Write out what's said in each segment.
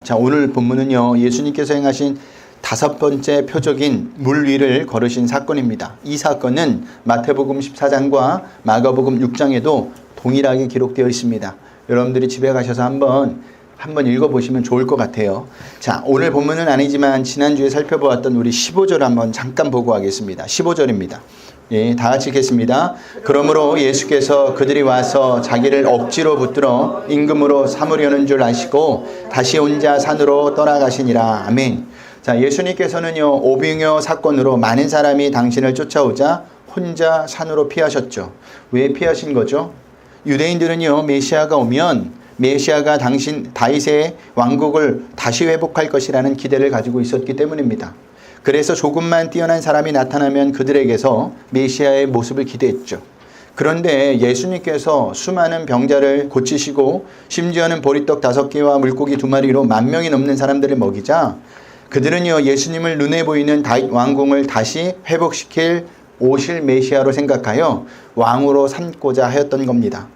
자, 오늘 본문은요, 예수님께서 행하신 5번째 표적인 물 위를 걸으신 사건입니다. 이 사건은 마태복음 14장과 마가복음 6장에도 동일하게 기록되어 있습니다. 여러분들이 집에 가셔서 한번 읽어보시면 좋을 것 같아요. 자, 오늘 본문은 아니지만 지난주에 살펴보았던 우리 15절 한번 잠깐 보고 하겠습니다. 15절입니다. 예, 다 같이 읽겠습니다. 그러므로 예수께서 그들이 와서 자기를 억지로 붙들어 임금으로 삼으려는 줄 아시고 다시 혼자 산으로 떠나가시니라. 아멘. 자, 예수님께서는요, 오병이어 사건으로 많은 사람이 당신을 쫓아오자 혼자 산으로 피하셨죠. 왜 피하신 거죠? 유대인들은요, 메시아가 오면 메시아가 당신 다윗의 왕국을 다시 회복할 것이라는 기대를 가지고 있었기 때문입니다. 그래서 조금만 뛰어난 사람이 나타나면 그들에게서 메시아의 모습을 기대했죠. 그런데 예수님께서 수많은 병자를 고치시고 심지어는 보리떡 5개와 물고기 2마리로 10,000명이 넘는 사람들을 먹이자 그들은요, 예수님을 눈에 보이는 다윗 왕궁을 다시 회복시킬 오실 메시아로 생각하여 왕으로 삼고자 하였던 겁니다.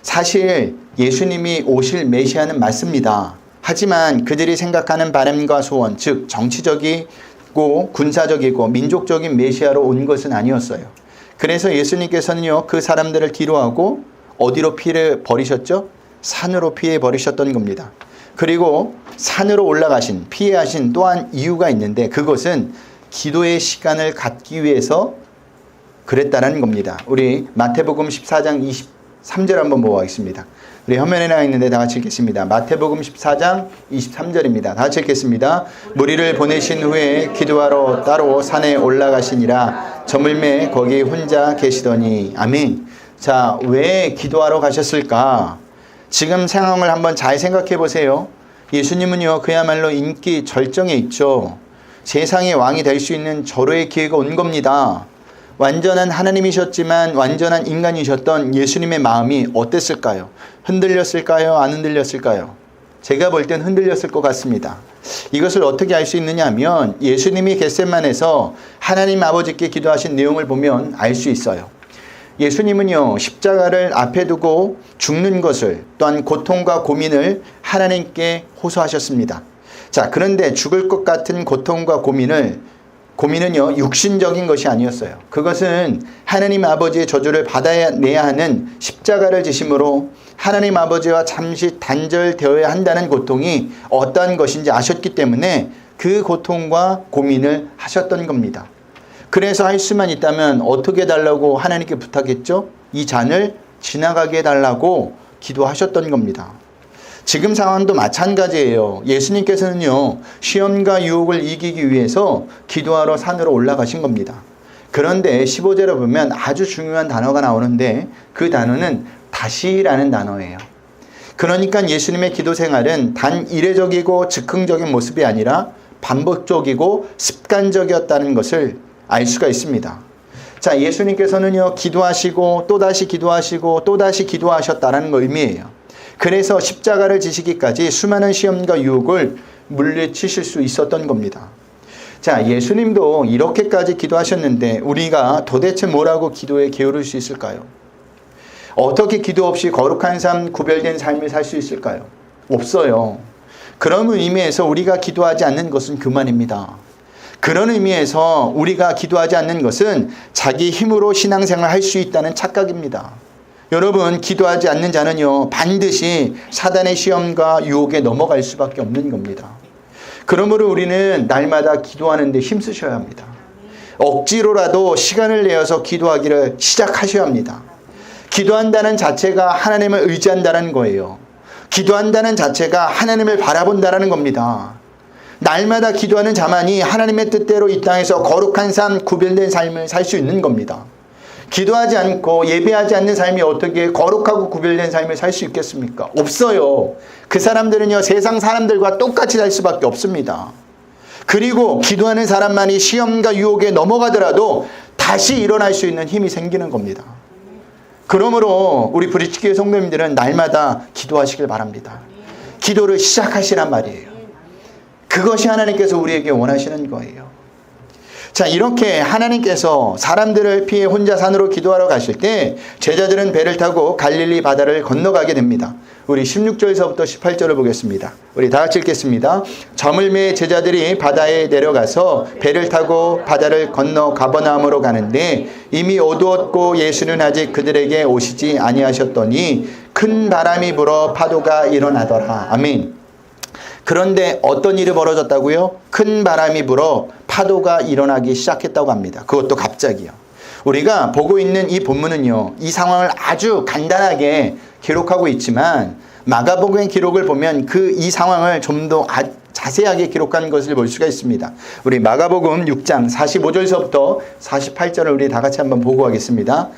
사실 예수님이 오실 메시아는 맞습니다. 하지만 그들이 생각하는 바람과 소원, 즉 정치적이고 군사적이고 민족적인 메시아로 온 것은 아니었어요. 그래서 예수님께서는요, 그 사람들을 뒤로하고 어디로 피해 버리셨죠? 산으로 피해 버리셨던 겁니다. 그리고 산으로 올라가신, 피해하신 또한 이유가 있는데 그것은 기도의 시간을 갖기 위해서 그랬다는 겁니다. 우리 마태복음 14장 23절 한번 보고 가겠습니다. 우리 화면에 나와 있는데 다 같이 읽겠습니다. 마태복음 14장 23절입니다. 다 같이 읽겠습니다. 무리를 보내신 후에 기도하러 따로 산에 올라가시니라. 저물매 거기 혼자 계시더니. 아멘. 자, 왜 기도하러 가셨을까? 지금 상황을 한번 잘 생각해 보세요. 예수님은요, 그야말로 인기 절정에 있죠. 세상의 왕이 될 수 있는 절호의 기회가 온 겁니다. 완전한 하나님이셨지만 완전한 인간이셨던 예수님의 마음이 어땠을까요? 흔들렸을까요? 안 흔들렸을까요? 제가 볼 땐 흔들렸을 것 같습니다. 이것을 어떻게 알 수 있느냐 하면 예수님이 겟세마네에서 하나님 아버지께 기도하신 내용을 보면 알 수 있어요. 예수님은요, 십자가를 앞에 두고 죽는 것을 또한 고통과 고민을 하나님께 호소하셨습니다. 자, 그런데 죽을 것 같은 고통과 고민은요, 육신적인 것이 아니었어요. 그것은 하나님 아버지의 저주를 받아내야 하는 십자가를 지심으로 하나님 아버지와 잠시 단절되어야 한다는 고통이 어떠한 것인지 아셨기 때문에 그 고통과 고민을 하셨던 겁니다. 그래서 할 수만 있다면 어떻게 해달라고 하나님께 부탁했죠? 이 잔을 지나가게 해달라고 기도하셨던 겁니다. 지금 상황도 마찬가지예요. 예수님께서는요, 시험과 유혹을 이기기 위해서 기도하러 산으로 올라가신 겁니다. 그런데 15절에 보면 아주 중요한 단어가 나오는데 그 단어는 다시라는 단어예요. 그러니까 예수님의 기도 생활은 단 이례적이고 즉흥적인 모습이 아니라 반복적이고 습관적이었다는 것을 알 수가 있습니다. 자, 예수님께서는요, 기도하시고 또다시 기도하시고 또다시 기도하셨다는 의미예요. 그래서 십자가를 지시기까지 수많은 시험과 유혹을 물리치실 수 있었던 겁니다. 자, 예수님도 이렇게까지 기도하셨는데 우리가 도대체 뭐라고 기도에 게으를 수 있을까요? 어떻게 기도 없이 거룩한 삶, 구별된 삶을 살 수 있을까요? 없어요. 그런 의미에서 우리가 기도하지 않는 것은 교만입니다. 그런 의미에서 우리가 기도하지 않는 것은 자기 힘으로 신앙생활을 할 수 있다는 착각입니다. 여러분, 기도하지 않는 자는요, 반드시 사단의 시험과 유혹에 넘어갈 수밖에 없는 겁니다. 그러므로 우리는 날마다 기도하는 데 힘쓰셔야 합니다. 억지로라도 시간을 내어서 기도하기를 시작하셔야 합니다. 기도한다는 자체가 하나님을 의지한다는 거예요. 기도한다는 자체가 하나님을 바라본다는 겁니다. 날마다 기도하는 자만이 하나님의 뜻대로 이 땅에서 거룩한 삶, 구별된 삶을 살 수 있는 겁니다. 기도하지 않고 예배하지 않는 삶이 어떻게 거룩하고 구별된 삶을 살 수 있겠습니까? 없어요. 그 사람들은요, 세상 사람들과 똑같이 살 수밖에 없습니다. 그리고 기도하는 사람만이 시험과 유혹에 넘어가더라도 다시 일어날 수 있는 힘이 생기는 겁니다. 그러므로 우리 브리치교회 성도님들은 날마다 기도하시길 바랍니다. 기도를 시작하시란 말이에요. 그것이 하나님께서 우리에게 원하시는 거예요. 자, 이렇게 하나님께서 사람들을 피해 혼자 산으로 기도하러 가실 때 제자들은 배를 타고 갈릴리 바다를 건너가게 됩니다. 우리 16절에서부터 18절을 보겠습니다. 우리 다 같이 읽겠습니다. 저물매 제자들이 바다에 내려가서 배를 타고 바다를 건너 가버나움으로 가는데 이미 어두웠고 예수는 아직 그들에게 오시지 아니하셨더니 큰 바람이 불어 파도가 일어나더라. 아멘. 그런데 어떤 일이 벌어졌다고요? 큰 바람이 불어 파도가 일어나기 시작했다고 합니다. 그것도 갑자기요. 우리가 보고 있는 이 본문은요, 이 상황을 아주 간단하게 기록하고 있지만 마가복음의 기록을 보면 이 상황을 좀 더 자세하게 기록한 것을 볼 수가 있습니다. 우리 마가복음 6장 45절서부터 48절을 우리 다 같이 한번 보고 가겠습니다.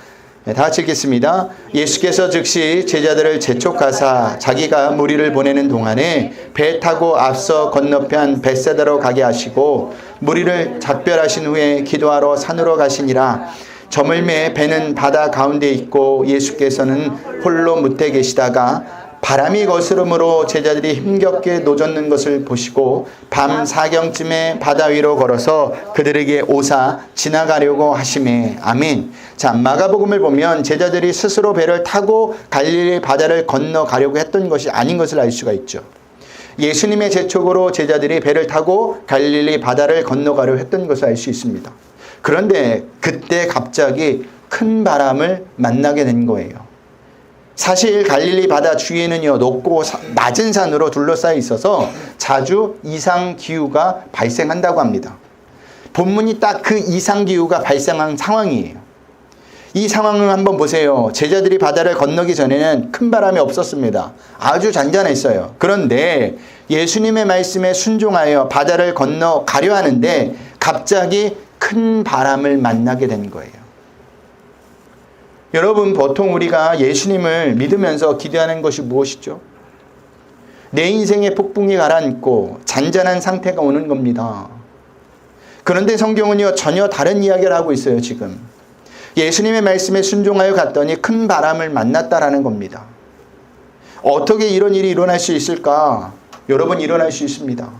네, 다 같이 읽겠습니다. 예수께서 즉시 제자들을 재촉하사 자기가 무리를 보내는 동안에 배 타고 앞서 건너편 벳세다로 가게 하시고 무리를 작별하신 후에 기도하러 산으로 가시니라. 저물매 배는 바다 가운데 있고 예수께서는 홀로 무태 계시다가 바람이 거스름으로 제자들이 힘겹게 노젓는 것을 보시고 밤 4경쯤에 바다 위로 걸어서 그들에게 오사 지나가려고 하시매. 아멘. 자, 마가복음을 보면 제자들이 스스로 배를 타고 갈릴리 바다를 건너가려고 했던 것이 아닌 것을 알 수가 있죠. 예수님의 재촉으로 제자들이 배를 타고 갈릴리 바다를 건너가려고 했던 것을 알 수 있습니다. 그런데 그때 갑자기 큰 바람을 만나게 된 거예요. 사실 갈릴리 바다 주위에는요, 높고 낮은 산으로 둘러싸여 있어서 자주 이상기후가 발생한다고 합니다. 본문이 딱 그 이상기후가 발생한 상황이에요. 이 상황을 한번 보세요. 제자들이 바다를 건너기 전에는 큰 바람이 없었습니다. 아주 잔잔했어요. 그런데 예수님의 말씀에 순종하여 바다를 건너가려 하는데 갑자기 큰 바람을 만나게 된 거예요. 여러분, 보통 우리가 예수님을 믿으면서 기도하는 것이 무엇이죠? 내 인생의 폭풍이 가라앉고 잔잔한 상태가 오는 겁니다. 그런데 성경은요, 전혀 다른 이야기를 하고 있어요. 지금 예수님의 말씀에 순종하여 갔더니 큰 바람을 만났다라는 겁니다. 어떻게 이런 일이 일어날 수 있을까? 여러분, 일어날 수 있습니다.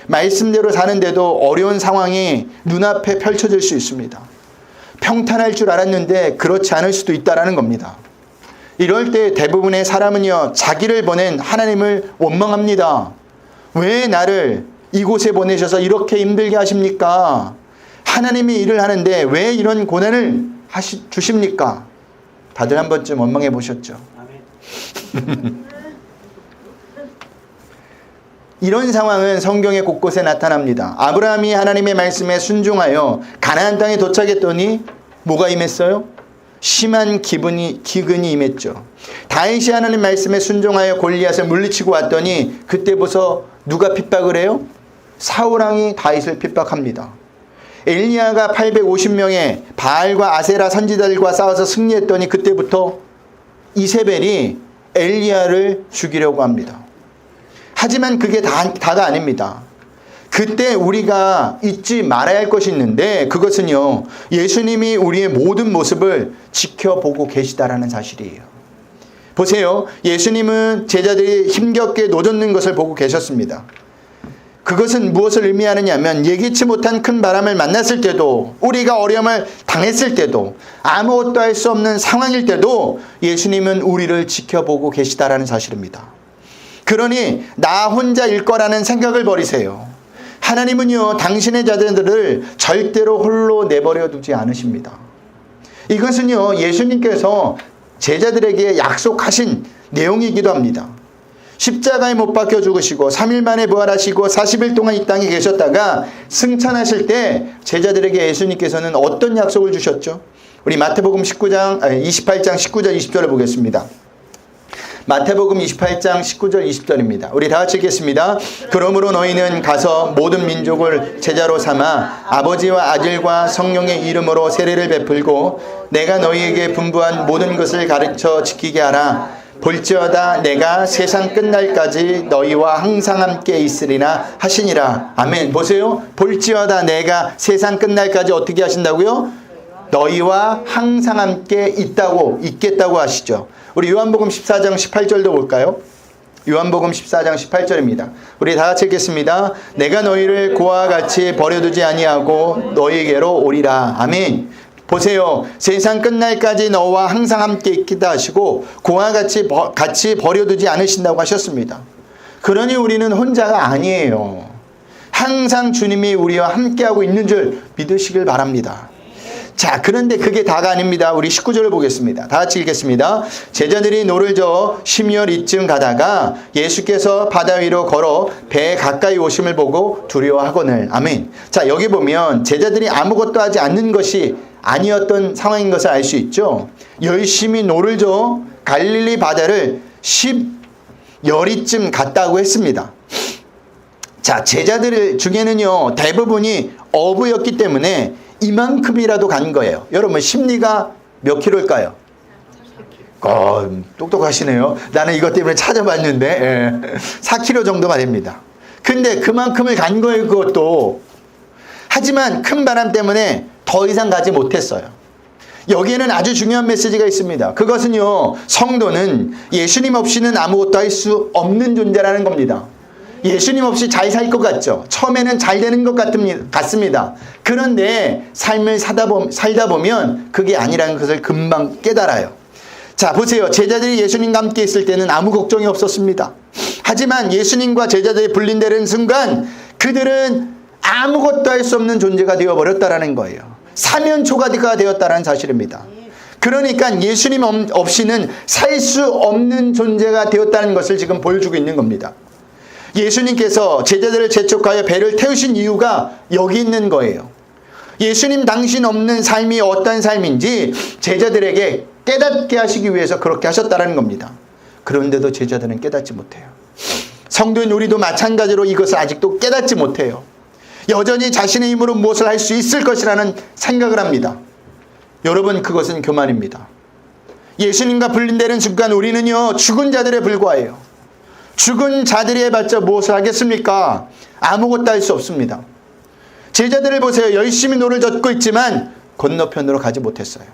말씀대로 사는데도 어려운 상황이 눈앞에 펼쳐질 수 있습니다. 평탄할 줄 알았는데 그렇지 않을 수도 있다라는 겁니다. 이럴 때 대부분의 사람은요, 자기를 보낸 하나님을 원망합니다. 왜 나를 이곳에 보내셔서 이렇게 힘들게 하십니까? 하나님이 일을 하는데 왜 이런 고난을 주십니까? 다들 한 번쯤 원망해 보셨죠? 이런 상황은 성경의 곳곳에 나타납니다. 아브라함이 하나님의 말씀에 순종하여 가나안 땅에 도착했더니 뭐가 임했어요? 심한 기근이 임했죠. 다윗이 하나님 말씀에 순종하여 골리앗을 물리치고 왔더니 그때부터 누가 핍박을 해요? 사울왕이 다윗을 핍박합니다. 엘리야가 850명의 바알과 아세라 선지자들과 싸워서 승리했더니 그때부터 이세벨이 엘리야를 죽이려고 합니다. 하지만 그게 다가 아닙니다. 그때 우리가 잊지 말아야 할 것이 있는데 그것은요, 예수님이 우리의 모든 모습을 지켜보고 계시다라는 사실이에요. 보세요. 예수님은 제자들이 힘겹게 노젓는 것을 보고 계셨습니다. 그것은 무엇을 의미하느냐면 예기치 못한 큰 바람을 만났을 때도, 우리가 어려움을 당했을 때도, 아무것도 할 수 없는 상황일 때도 예수님은 우리를 지켜보고 계시다라는 사실입니다. 그러니 나 혼자일 거라는 생각을 버리세요. 하나님은요, 당신의 자녀들을 절대로 홀로 내버려 두지 않으십니다. 이것은요, 예수님께서 제자들에게 약속하신 내용이기도 합니다. 십자가에 못 박혀 죽으시고 3일 만에 부활하시고 40일 동안 이 땅에 계셨다가 승천하실 때 제자들에게 예수님께서는 어떤 약속을 주셨죠? 우리 마태복음 28장 19절 20절을 보겠습니다. 마태복음 28장 19절 20절입니다. 우리 다 같이 읽겠습니다. 그러므로 너희는 가서 모든 민족을 제자로 삼아 아버지와 아들과 성령의 이름으로 세례를 베풀고 내가 너희에게 분부한 모든 것을 가르쳐 지키게 하라. 볼지어다 내가 세상 끝날까지 너희와 항상 함께 있으리라 하시니라. 아멘. 보세요. 볼지어다 내가 세상 끝날까지 어떻게 하신다고요? 너희와 항상 함께 있겠다고 하시죠. 우리 요한복음 14장 18절도 볼까요? 요한복음 14장 18절입니다. 우리 다 같이 읽겠습니다. 내가 너희를 고와 같이 버려두지 아니하고 너희에게로 오리라. 아멘. 보세요. 세상 끝날까지 너와 항상 함께 있기도 하시고 고와 같이 버려두지 않으신다고 하셨습니다. 그러니 우리는 혼자가 아니에요. 항상 주님이 우리와 함께하고 있는 줄 믿으시길 바랍니다. 자, 그런데 그게 다가 아닙니다. 우리 19절을 보겠습니다. 다 같이 읽겠습니다. 제자들이 노를 저어 심혈이쯤 가다가 예수께서 바다 위로 걸어 배에 가까이 오심을 보고 두려워하거늘. 아멘. 자, 여기 보면 제자들이 아무것도 하지 않는 것이 아니었던 상황인 것을 알 수 있죠. 열심히 노를 저어 갈릴리 바다를 10여리쯤 갔다고 했습니다. 자, 제자들 중에는요, 대부분이 어부였기 때문에 이만큼이라도 간 거예요. 여러분, 심리가 몇 킬로일까요? 똑똑하시네요. 나는 이것 때문에 찾아봤는데 4km 정도가 됩니다. 근데 그만큼을 간 거예요, 그것도. 하지만 큰 바람 때문에 더 이상 가지 못했어요. 여기에는 아주 중요한 메시지가 있습니다. 그것은요, 성도는 예수님 없이는 아무것도 할 수 없는 존재라는 겁니다. 예수님 없이 잘 살 것 같죠? 처음에는 잘 되는 것 같습니다. 그런데 삶을 살다 보면 그게 아니라는 것을 금방 깨달아요. 자, 보세요. 제자들이 예수님과 함께 있을 때는 아무 걱정이 없었습니다. 하지만 예수님과 예수님과 분린되는 순간 그들은 아무것도 할 수 없는 존재가 되어버렸다는 거예요. 사면초가가 되었다는 사실입니다. 그러니까 예수님 없이는 살 수 없는 존재가 되었다는 것을 지금 보여주고 있는 겁니다. 예수님께서 제자들을 재촉하여 배를 태우신 이유가 여기 있는 거예요. 예수님 당신 없는 삶이 어떤 삶인지 제자들에게 깨닫게 하시기 위해서 그렇게 하셨다는 겁니다. 그런데도 제자들은 깨닫지 못해요. 성도인 우리도 마찬가지로 이것을 아직도 깨닫지 못해요. 여전히 자신의 힘으로 무엇을 할 수 있을 것이라는 생각을 합니다. 여러분, 그것은 교만입니다. 예수님과 분린되는 순간 우리는요, 죽은 자들에 불과해요. 죽은 자들이 해봤자 무엇을 하겠습니까? 아무것도 할 수 없습니다. 제자들을 보세요. 열심히 노를 젓고 있지만 건너편으로 가지 못했어요.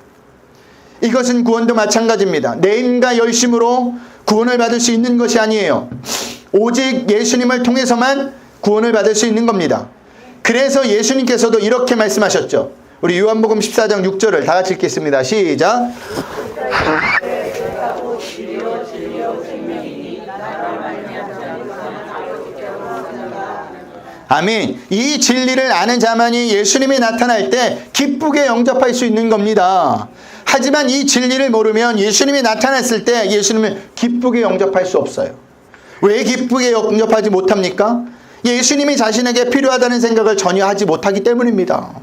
이것은 구원도 마찬가지입니다. 내 힘과 열심으로 구원을 받을 수 있는 것이 아니에요. 오직 예수님을 통해서만 구원을 받을 수 있는 겁니다. 그래서 예수님께서도 이렇게 말씀하셨죠. 우리 요한복음 14장 6절을 다 같이 읽겠습니다. 시작. 아멘. 이 진리를 아는 자만이 예수님이 나타날 때 기쁘게 영접할 수 있는 겁니다. 하지만 이 진리를 모르면 예수님이 나타났을 때 예수님을 기쁘게 영접할 수 없어요. 왜 기쁘게 영접하지 못합니까? 예수님이 자신에게 필요하다는 생각을 전혀 하지 못하기 때문입니다.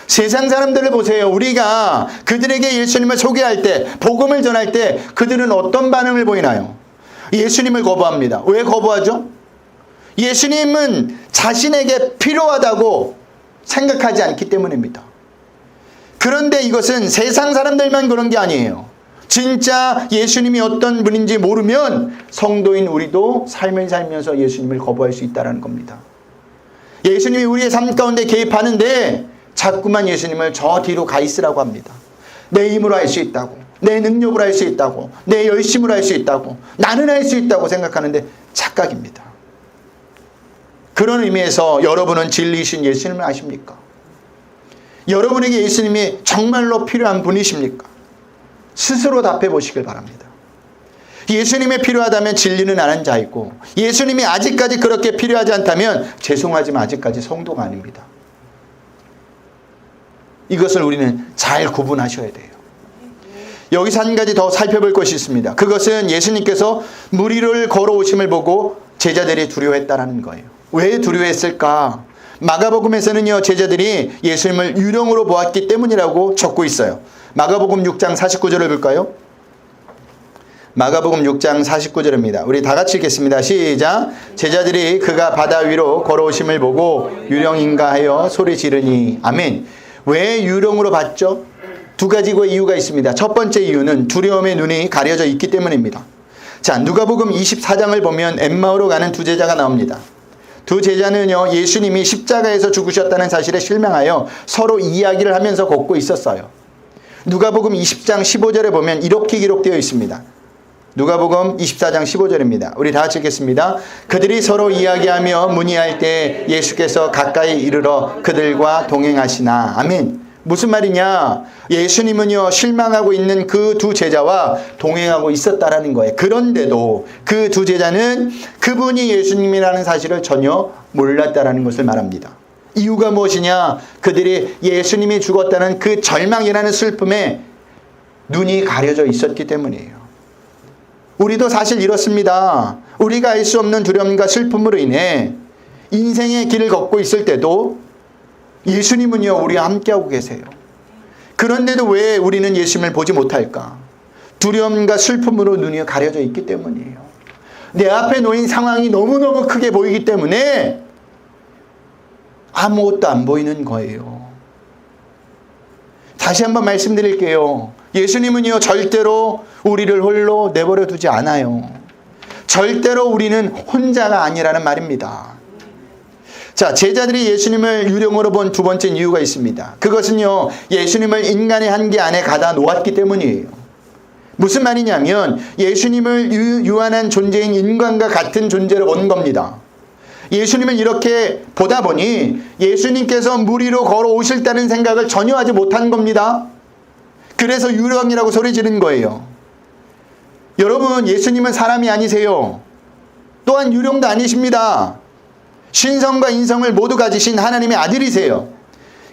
세상 사람들을 보세요. 우리가 그들에게 예수님을 소개할 때, 복음을 전할 때 그들은 어떤 반응을 보이나요? 예수님을 거부합니다. 왜 거부하죠? 예수님은 자신에게 필요하다고 생각하지 않기 때문입니다. 그런데 이것은 세상 사람들만 그런 게 아니에요. 진짜 예수님이 어떤 분인지 모르면 성도인 우리도 삶을 살면서 예수님을 거부할 수 있다는 겁니다. 예수님이 우리의 삶 가운데 개입하는데 자꾸만 예수님을 저 뒤로 가 있으라고 합니다. 내 힘으로 할 수 있다고, 내 능력으로 할 수 있다고, 내 열심으로 할 수 있다고, 나는 할 수 있다고 생각하는데 착각입니다. 그런 의미에서 여러분은 진리이신 예수님을 아십니까? 여러분에게 예수님이 정말로 필요한 분이십니까? 스스로 답해 보시길 바랍니다. 예수님이 필요하다면 진리는 아는 자이고, 예수님이 아직까지 그렇게 필요하지 않다면 죄송하지만 아직까지 성도가 아닙니다. 이것을 우리는 잘 구분하셔야 돼요. 여기서 한 가지 더 살펴볼 것이 있습니다. 그것은 예수님께서 물 위를 걸어오심을 보고 제자들이 두려워했다는 거예요. 왜 두려워했을까? 마가복음에서는요, 제자들이 예수님을 유령으로 보았기 때문이라고 적고 있어요. 마가복음 6장 49절을 볼까요? 마가복음 6장 49절입니다. 우리 다 같이 읽겠습니다. 시작. 제자들이 그가 바다 위로 걸어오심을 보고 유령인가 하여 소리 지르니. 아멘. 왜 유령으로 봤죠? 두 가지의 이유가 있습니다. 첫 번째 이유는 두려움의 눈이 가려져 있기 때문입니다. 자, 누가복음 24장을 보면 엠마오로 가는 두 제자가 나옵니다. 두 제자는요, 예수님이 십자가에서 죽으셨다는 사실에 실망하여 서로 이야기를 하면서 걷고 있었어요. 누가복음 20장 15절에 보면 이렇게 기록되어 있습니다. 누가복음 24장 15절입니다. 우리 다 같이 읽겠습니다. 그들이 서로 이야기하며 문의할 때 예수께서 가까이 이르러 그들과 동행하시나. 아멘. 무슨 말이냐? 예수님은요, 실망하고 있는 그 두 제자와 동행하고 있었다라는 거예요. 그런데도 그 두 제자는 그분이 예수님이라는 사실을 전혀 몰랐다라는 것을 말합니다. 이유가 무엇이냐? 그들이 예수님이 죽었다는 그 절망이라는 슬픔에 눈이 가려져 있었기 때문이에요. 우리도 사실 이렇습니다. 우리가 알 수 없는 두려움과 슬픔으로 인해 인생의 길을 걷고 있을 때도 예수님은요, 우리와 함께하고 계세요. 그런데도 왜 우리는 예수님을 보지 못할까? 두려움과 슬픔으로 눈이 가려져 있기 때문이에요. 내 앞에 놓인 상황이 너무너무 크게 보이기 때문에 아무것도 안 보이는 거예요. 다시 한번 말씀드릴게요. 예수님은요, 절대로 우리를 홀로 내버려 두지 않아요. 절대로 우리는 혼자가 아니라는 말입니다. 자, 제자들이 예수님을 유령으로 본 두 번째 이유가 있습니다. 그것은요, 예수님을 인간의 한계 안에 가다 놓았기 때문이에요. 무슨 말이냐면 예수님을 유한한 존재인 인간과 같은 존재로 본 겁니다. 예수님을 이렇게 보다 보니 예수님께서 물 위로 걸어오실다는 생각을 전혀 하지 못한 겁니다. 그래서 유령이라고 소리 지른 거예요. 여러분, 예수님은 사람이 아니세요. 또한 유령도 아니십니다. 신성과 인성을 모두 가지신 하나님의 아들이세요.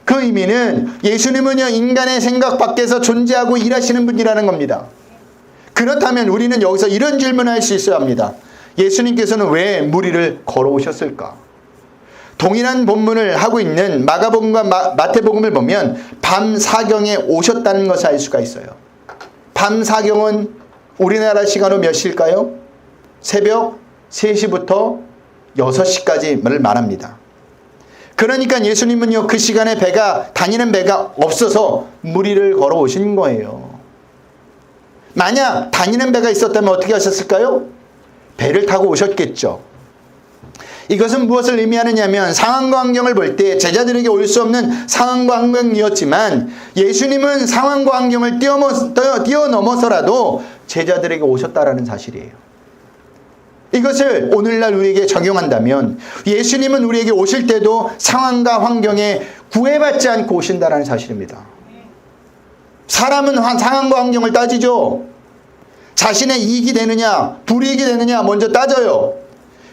그 의미는 예수님은요, 인간의 생각 밖에서 존재하고 일하시는 분이라는 겁니다. 그렇다면 우리는 여기서 이런 질문을 할 수 있어야 합니다. 예수님께서는 왜 물 위를 걸어오셨을까? 동일한 본문을 하고 있는 마가복음과 마태복음을 보면 밤 사경에 오셨다는 것을 알 수가 있어요. 밤 사경은 우리나라 시간으로 몇 시일까요? 새벽 3시부터 6시까지를 말합니다. 그러니까 예수님은요, 그 시간에 다니는 배가 없어서 물 위를 걸어오신 거예요. 만약 다니는 배가 있었다면 어떻게 하셨을까요? 배를 타고 오셨겠죠. 이것은 무엇을 의미하느냐면 상황과 환경을 볼 때 제자들에게 올 수 없는 상황과 환경이었지만 예수님은 상황과 환경을 뛰어넘어서라도 제자들에게 오셨다라는 사실이에요. 이것을 오늘날 우리에게 적용한다면 예수님은 우리에게 오실 때도 상황과 환경에 구애받지 않고 오신다라는 사실입니다. 사람은 상황과 환경을 따지죠. 자신의 이익이 되느냐 불이익이 되느냐 먼저 따져요.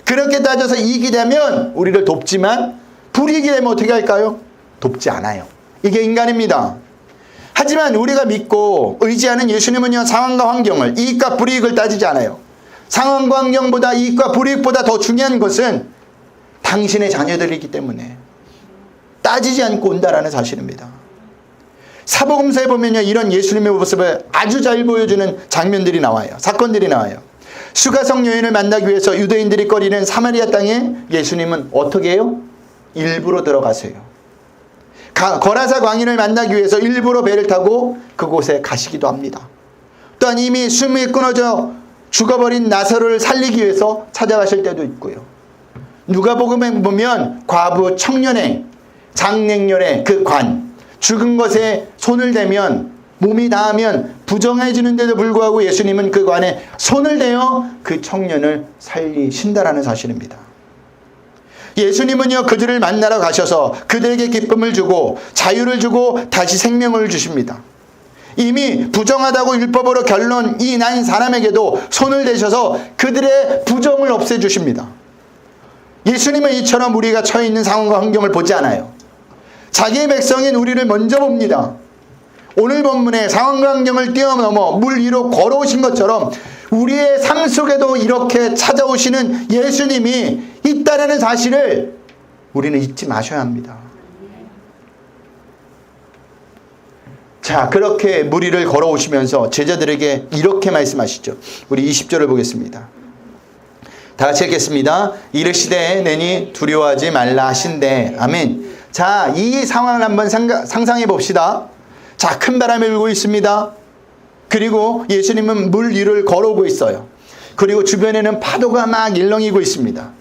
그렇게 따져서 이익이 되면 우리를 돕지만 불이익이 되면 어떻게 할까요? 돕지 않아요. 이게 인간입니다. 하지만 우리가 믿고 의지하는 예수님은요, 상황과 환경을, 이익과 불이익을 따지지 않아요. 상황과 환경보다 이익과 불이익보다 더 중요한 것은 당신의 자녀들이기 때문에 따지지 않고 온다라는 사실입니다. 사복음서에 보면요, 이런 예수님의 모습을 아주 잘 보여주는 장면들이 나와요. 사건들이 나와요. 수가성 여인을 만나기 위해서 유대인들이 꺼리는 사마리아 땅에 예수님은 어떻게 해요? 일부러 들어가세요. 거라사 광인을 만나기 위해서 일부러 배를 타고 그곳에 가시기도 합니다. 또한 이미 숨이 끊어져 죽어버린 나사로를 살리기 위해서 찾아가실 때도 있고요. 누가복음에 보면 과부 청년의 장례년의 그 관, 죽은 것에 손을 대면 몸이 닿으면 부정해지는데도 불구하고 예수님은 그 관에 손을 대어 그 청년을 살리신다라는 사실입니다. 예수님은요, 그들을 만나러 가셔서 그들에게 기쁨을 주고 자유를 주고 다시 생명을 주십니다. 이미 부정하다고 율법으로 결론이 난 사람에게도 손을 대셔서 그들의 부정을 없애주십니다. 예수님은 이처럼 우리가 처해 있는 상황과 환경을 보지 않아요. 자기의 백성인 우리를 먼저 봅니다. 오늘 본문의 상황과 환경을 뛰어넘어 물 위로 걸어오신 것처럼 우리의 삶 속에도 이렇게 찾아오시는 예수님이 있다는 사실을 우리는 잊지 마셔야 합니다. 자, 그렇게 물 위를 걸어오시면서 제자들에게 이렇게 말씀하시죠. 우리 20절을 보겠습니다. 다 같이 읽겠습니다. 이르시되 내니 두려워하지 말라 하신대. 아멘. 자, 이 상황을 한번 상상해 봅시다. 자, 큰 바람이 불고 있습니다. 그리고 예수님은 물 위를 걸어오고 있어요. 그리고 주변에는 파도가 막 일렁이고 있습니다.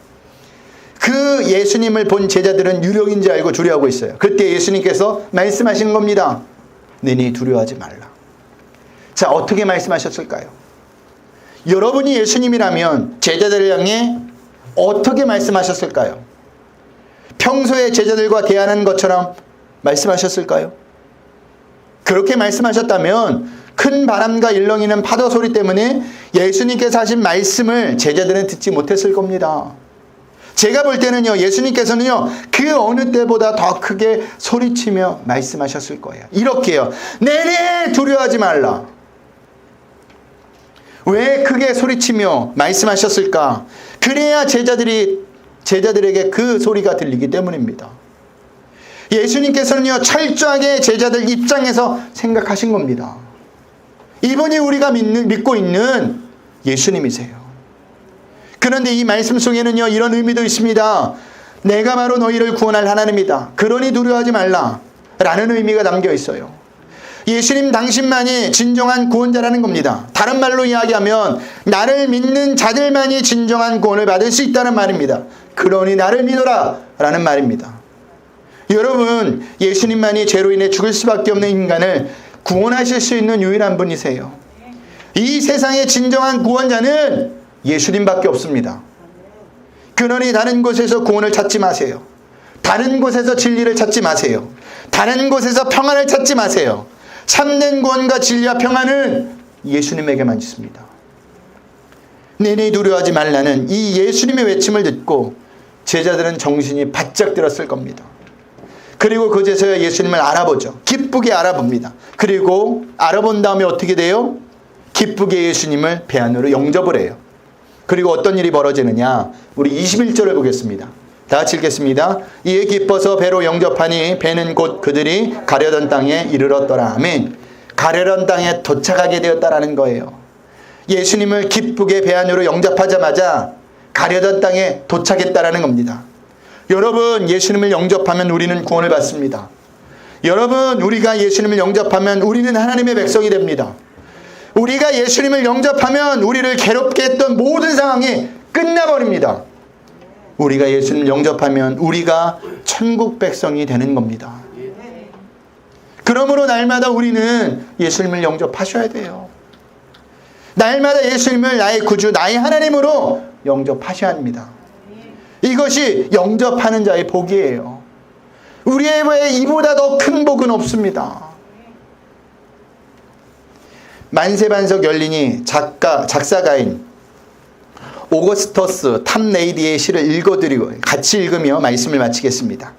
그 예수님을 본 제자들은 유령인 줄 알고 두려워하고 있어요. 그때 예수님께서 말씀하신 겁니다. 너희 두려워하지 말라. 자, 어떻게 말씀하셨을까요? 여러분이 예수님이라면 제자들을 향해 어떻게 말씀하셨을까요? 평소에 제자들과 대하는 것처럼 말씀하셨을까요? 그렇게 말씀하셨다면 큰 바람과 일렁이는 파도 소리 때문에 예수님께서 하신 말씀을 제자들은 듣지 못했을 겁니다. 제가 볼 때는요, 예수님께서는요, 그 어느 때보다 더 크게 소리치며 말씀하셨을 거예요. 이렇게요. 내내 두려워하지 말라. 왜 크게 소리치며 말씀하셨을까? 그래야 제자들에게 그 소리가 들리기 때문입니다. 예수님께서는요, 철저하게 제자들 입장에서 생각하신 겁니다. 이분이 우리가 믿고 있는 예수님이세요. 그런데 이 말씀 속에는요, 이런 의미도 있습니다. 내가 바로 너희를 구원할 하나님이다. 그러니 두려워하지 말라. 라는 의미가 담겨 있어요. 예수님 당신만이 진정한 구원자라는 겁니다. 다른 말로 이야기하면 나를 믿는 자들만이 진정한 구원을 받을 수 있다는 말입니다. 그러니 나를 믿어라. 라는 말입니다. 여러분, 예수님만이 죄로 인해 죽을 수밖에 없는 인간을 구원하실 수 있는 유일한 분이세요. 이 세상의 진정한 구원자는 예수님밖에 없습니다. 그러니 다른 곳에서 구원을 찾지 마세요. 다른 곳에서 진리를 찾지 마세요. 다른 곳에서 평안을 찾지 마세요. 참된 구원과 진리와 평안은 예수님에게만 있습니다. 내내 두려워하지 말라는 이 예수님의 외침을 듣고 제자들은 정신이 바짝 들었을 겁니다. 그리고 그제서야 예수님을 알아보죠. 기쁘게 알아봅니다. 그리고 알아본 다음에 어떻게 돼요? 기쁘게 예수님을 배 안으로 영접을 해요. 그리고 어떤 일이 벌어지느냐? 우리 21절을 보겠습니다. 다 같이 읽겠습니다. 이에 기뻐서 배로 영접하니 배는 곧 그들이 가려던 땅에 이르렀더라. 아멘. 가려던 땅에 도착하게 되었다라는 거예요. 예수님을 기쁘게 배 안으로 영접하자마자 가려던 땅에 도착했다라는 겁니다. 여러분, 예수님을 영접하면 우리는 구원을 받습니다. 여러분, 우리가 예수님을 영접하면 우리는 하나님의 백성이 됩니다. 우리가 예수님을 영접하면 우리를 괴롭게 했던 모든 상황이 끝나버립니다. 우리가 예수님을 영접하면 우리가 천국 백성이 되는 겁니다. 그러므로 날마다 우리는 예수님을 영접하셔야 돼요. 날마다 예수님을 나의 구주, 나의 하나님으로 영접하셔야 합니다. 이것이 영접하는 자의 복이에요. 우리의 이보다 더 큰 복은 없습니다. 만세반석 열린이 작사가인 오거스터스 탐레이디의 시를 읽어드리고 같이 읽으며 말씀을 마치겠습니다.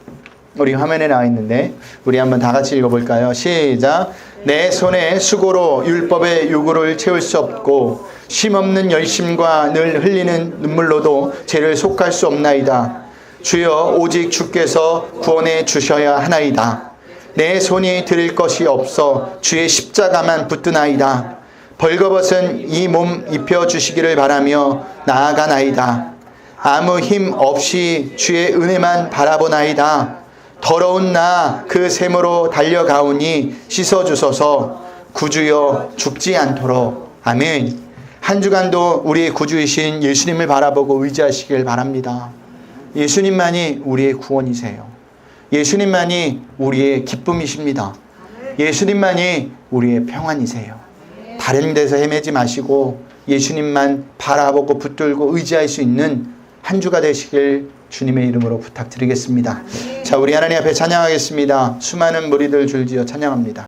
우리 화면에 나와 있는데 우리 한번 다 같이 읽어볼까요? 시작. 내 손에 수고로 율법의 요구를 채울 수 없고 쉼없는 열심과 늘 흘리는 눈물로도 죄를 속할 수 없나이다. 주여, 오직 주께서 구원해 주셔야 하나이다. 내 손이 드릴 것이 없어 주의 십자가만 붙드나이다. 벌거벗은 이 몸 입혀주시기를 바라며 나아가나이다. 아무 힘 없이 주의 은혜만 바라보나이다. 더러운 나 그 샘으로 달려가오니 씻어주소서. 구주여, 죽지 않도록. 아멘. 한 주간도 우리의 구주이신 예수님을 바라보고 의지하시길 바랍니다. 예수님만이 우리의 구원이세요. 예수님만이 우리의 기쁨이십니다. 예수님만이 우리의 평안이세요. 다른 데서 헤매지 마시고 예수님만 바라보고 붙들고 의지할 수 있는 한 주가 되시길 주님의 이름으로 부탁드리겠습니다. 자, 우리 하나님 앞에 찬양하겠습니다. 수많은 무리들 줄지어 찬양합니다.